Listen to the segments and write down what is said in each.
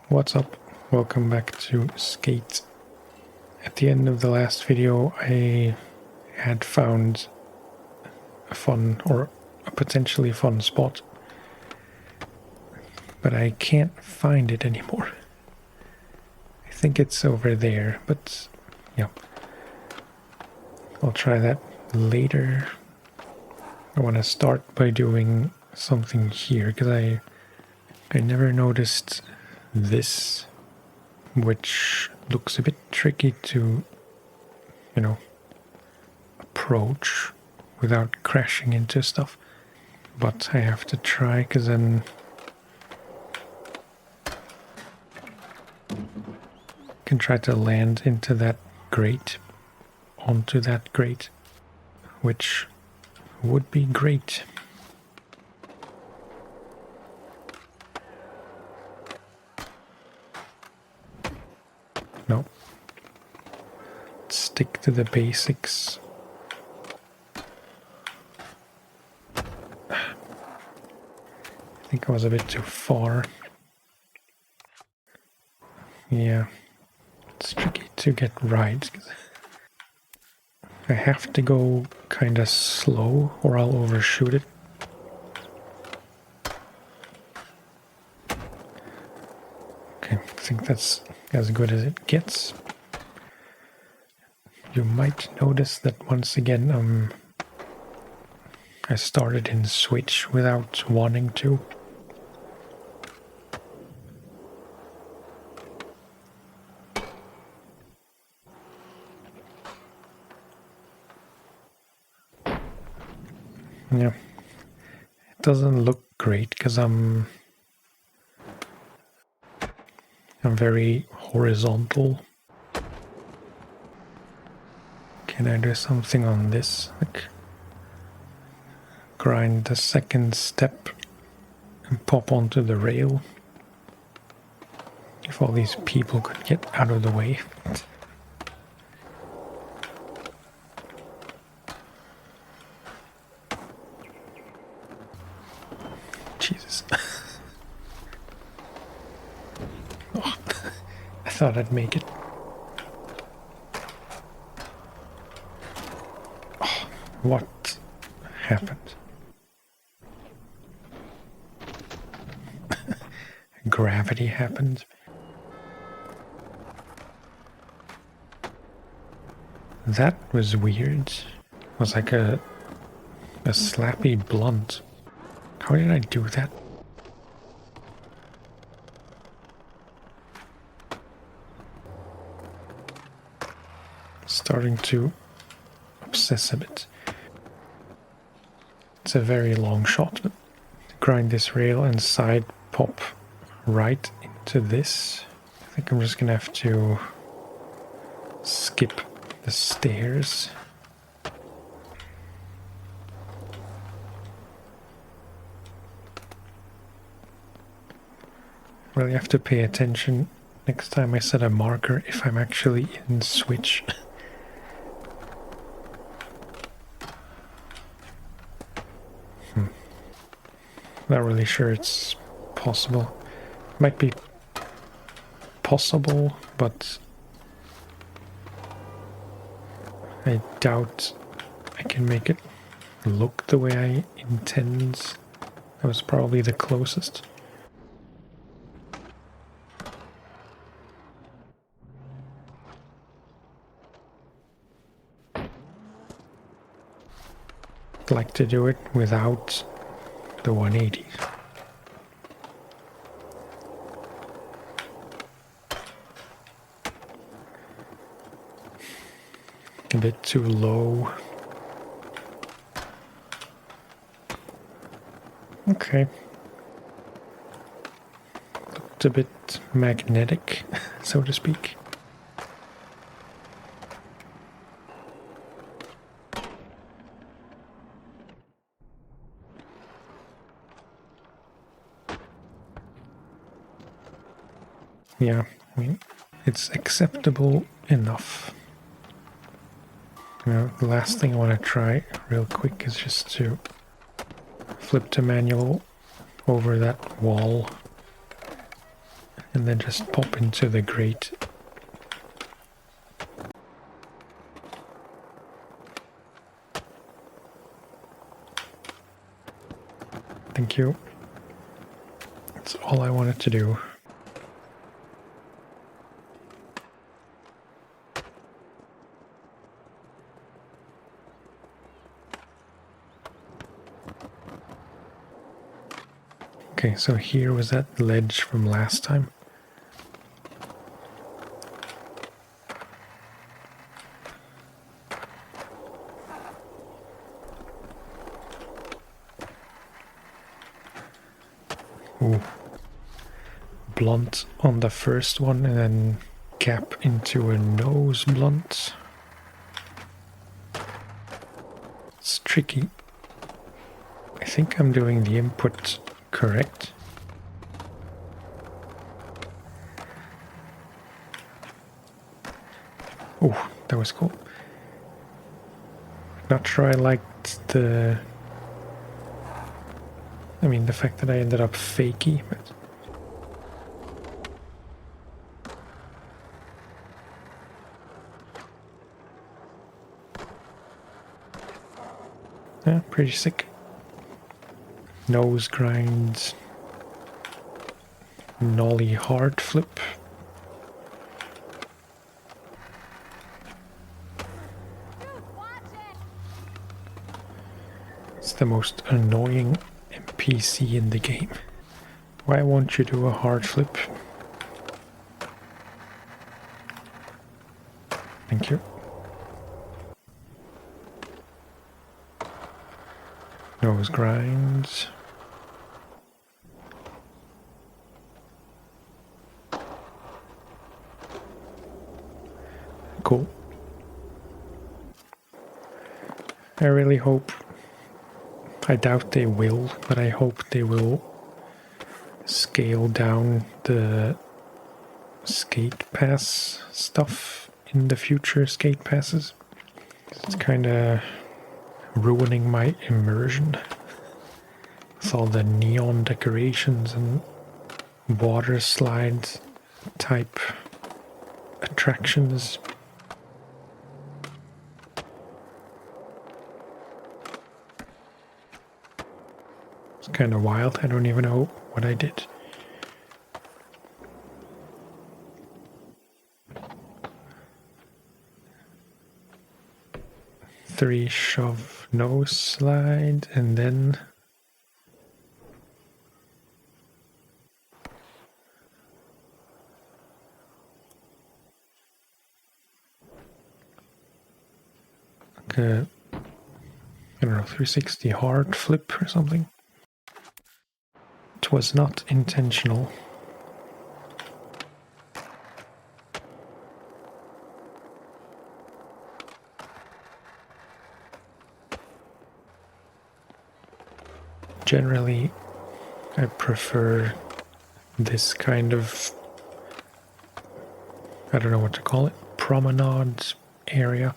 What's up? Welcome back to Skate. At the end of the last video I had found a fun or a potentially fun spot, but I can't find it anymore. I think it's over there, but yeah, I'll try that later. I want to start by doing something here because I never noticed this, which looks a bit tricky to, approach without crashing into stuff. But I have to try because then I can try to land into that grate, onto that grate, which would be great. No. Stick to the basics. I think I was a bit too far. Yeah, it's tricky to get right. I have to go kind of slow or I'll overshoot it. Okay, I think that's as good as it gets. You might notice that once again I started in switch without wanting to. Yeah, it doesn't look great because I'm very horizontal. Can I do something on this? Like grind the second step and pop onto the rail? If all these people could get out of the way. Jesus. Oh, I thought I'd make it. Oh, what happened? Gravity happened. That was weird. It was like a slappy blunt. How did I do that? Starting to obsess a bit. It's a very long shot, but grind this rail and side pop right into this. I think I'm just gonna have to skip the stairs. Well, you have to pay attention next time I set a marker if I'm actually in switch. Not really sure it's possible. Might be possible, but I doubt I can make it look the way I intend. That was probably the closest. I'd like to do it without the 180. A bit too low. Okay. Looked a bit magnetic, so to speak. Yeah, I mean, it's acceptable enough. Now, the last thing I want to try real quick is just to flip to manual over that wall and then just pop into the grate. Thank you. That's all I wanted to do. Okay, so here was that ledge from last time. Ooh. Blunt on the first one and then gap into a nose blunt. It's tricky. I think I'm doing the input correct. Oh, that was cool. Not sure I liked the fact that I ended up fakey, but yeah, pretty sick. Nose grind, nollie hard flip. It's the most annoying NPC in the game. Why won't you do a hard flip? Thank you. Nose grinds. Cool. I really hope, I doubt they will, but I hope they will scale down the skate pass stuff in the future skate passes. It's kind of ruining my immersion. It's all the neon decorations and water slides type attractions. It's kind of wild. I don't even know what I did. Three shove nose slide and then like a, I don't know, 360 hard flip or something. It was not intentional. Generally, I prefer this kind of, I don't know what to call it, promenade area.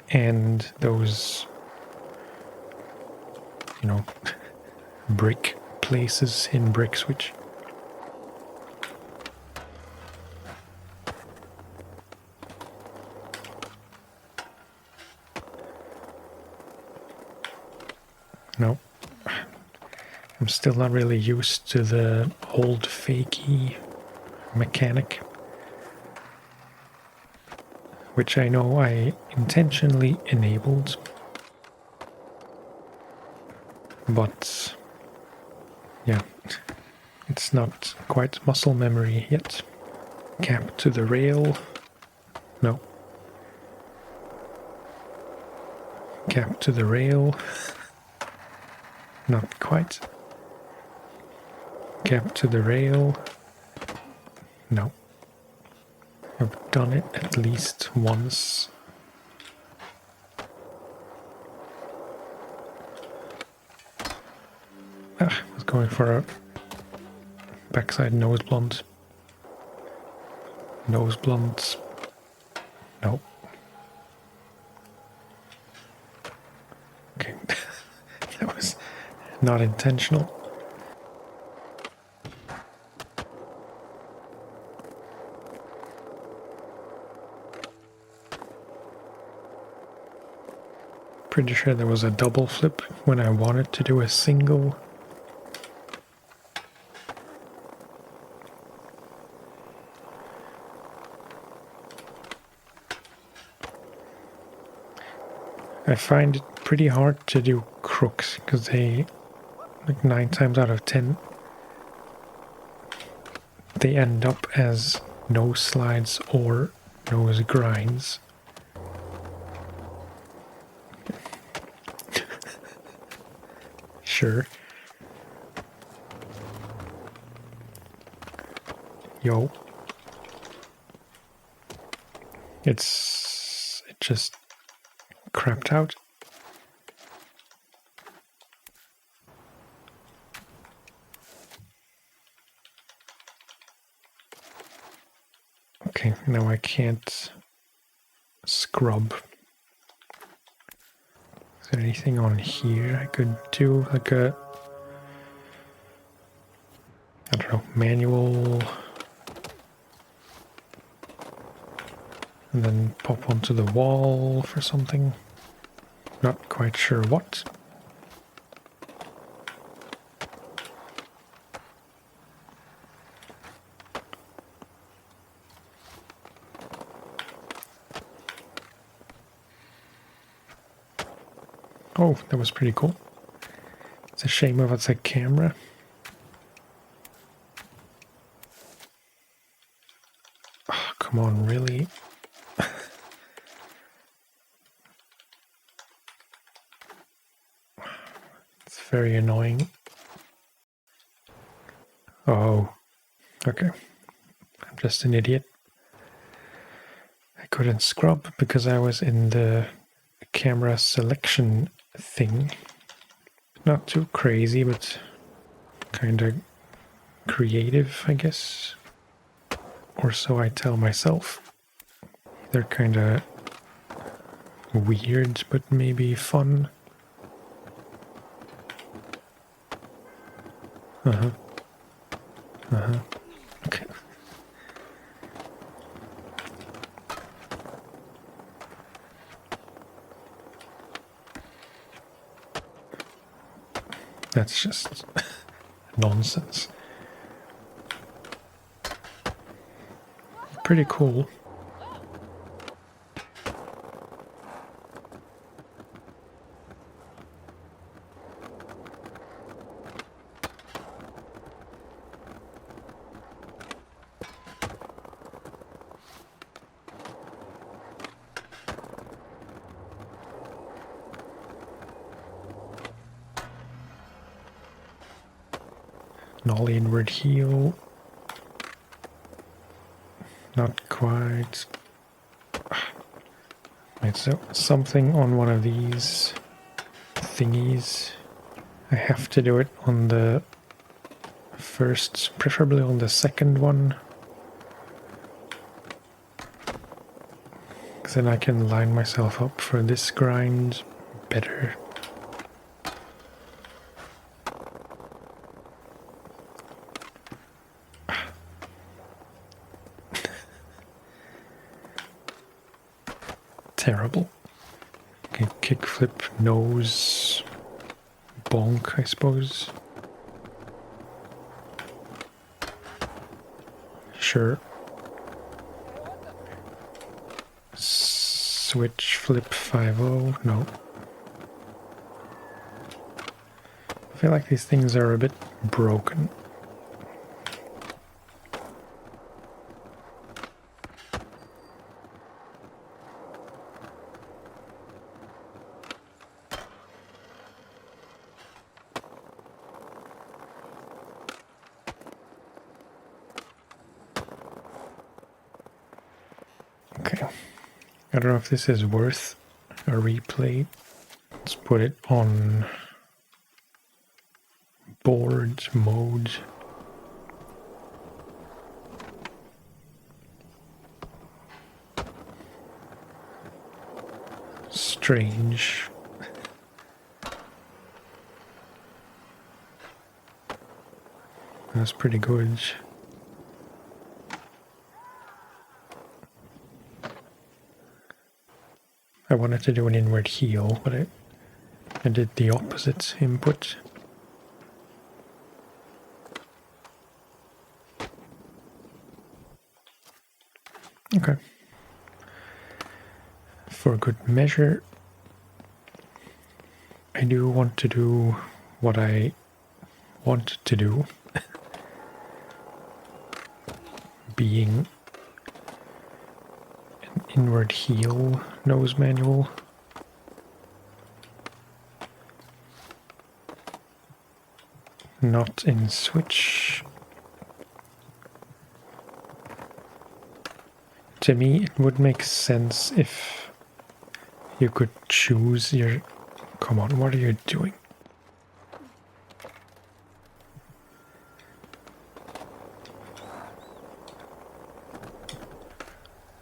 And those, you know, brick places in Brick Switch. No, I'm still not really used to the old fakey mechanic, which I know I intentionally enabled, but yeah, it's not quite muscle memory yet. Cap to the rail, no. Cap to the rail. Not quite. Cap to the rail. No. I've done it at least once. I was going for a backside nose blunt. Nose blunts. No. That was not intentional. Pretty sure there was a double flip when I wanted to do a single. I find it pretty hard to do crooks because they, like 9 times out of 10, they end up as nose slides or nose grinds. Sure. Yo. It just crapped out. Okay, now I can't scrub. Is there anything on here I could do? Like a, I don't know, manual, and then pop onto the wall for something. Not quite sure what. Oh, that was pretty cool. It's a shame of it's a camera. Oh, come on, really? It's very annoying. Oh, okay. I'm just an idiot. I couldn't scrub because I was in the camera selection thing. Not too crazy, but kind of creative, I guess. Or so I tell myself. They're kind of weird, but maybe fun. Uh-huh. Uh-huh. Okay. That's just nonsense. Pretty cool. Nollie inward heel. Not quite. Right, so something on one of these thingies. I have to do it on the first, preferably on the second one. Because then I can line myself up for this grind better. Terrible. Okay, kickflip, nose, bonk, I suppose. Sure. Switch flip 5-0. No. I feel like these things are a bit broken. Okay. I don't know if this is worth a replay. Let's put it on board mode. Strange. That's pretty good. I wanted to do an inward heel, but I did the opposite input. Okay. For good measure, I do want to do what I want to do, being an inward heel nose manual. Not in switch. To me, it would make sense if you could choose your... Come on, what are you doing?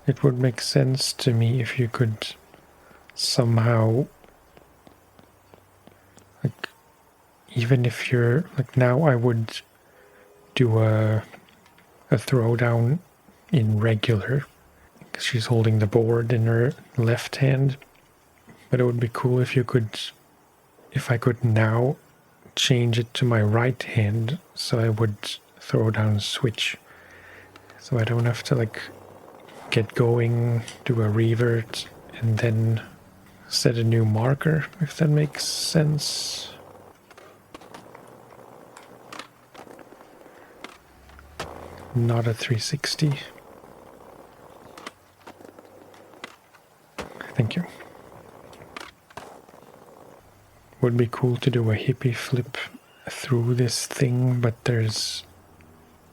It would make sense to me if you could somehow, like, even if you're, like now I would do a throwdown in regular, because she's holding the board in her left hand, but it would be cool if you could, if I could now change it to my right hand, so I would throw down switch, so I don't have to like get going, do a revert, and then set a new marker, if that makes sense. Not a 360. Thank you. Would be cool to do a hippie flip through this thing, but there's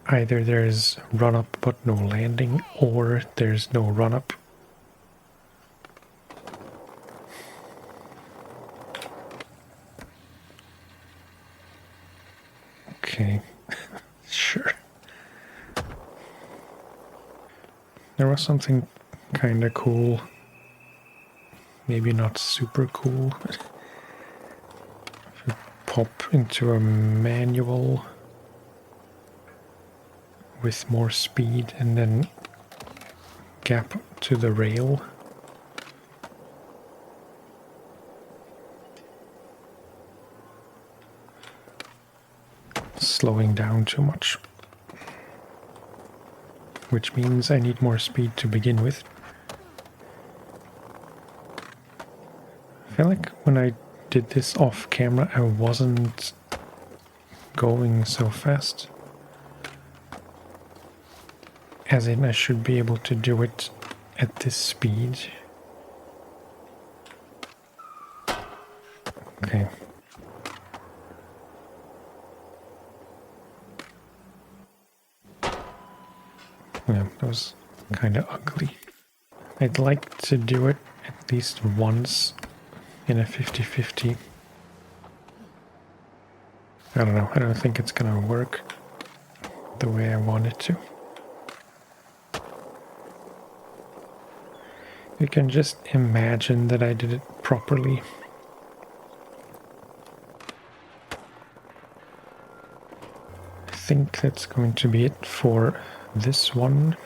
either there's run up but no landing, or there's no run up. Okay, sure. There was something kind of cool, maybe not super cool. If you pop into a manual with more speed and then gap to the rail. Slowing down too much, which means I need more speed to begin with. I feel like when I did this off camera I wasn't going so fast. As in, I should be able to do it at this speed. Okay. Yeah, that was kind of ugly. I'd like to do it at least once in a 50-50. I don't know, I don't think it's gonna work the way I want it to. You can just imagine that I did it properly. I think that's going to be it for this one.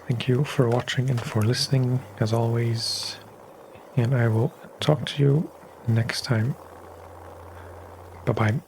Thank you for watching and for listening, as always, and I will talk to you next time. Bye-bye.